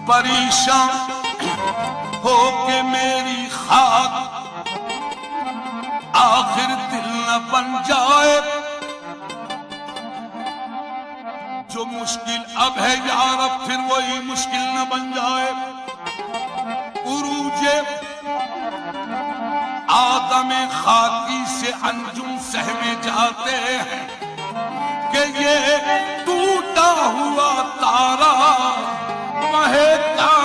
پریشان ہو کے میری خاک آخر دل نہ بن جائے. جو مشکل اب ہے یارب پھر وہی مشکل نہ بن جائے. عروج آدم خاکی سے انجم سہمے جاتے ہیں کہ یہ ٹوٹا ہوا تارا مہکتا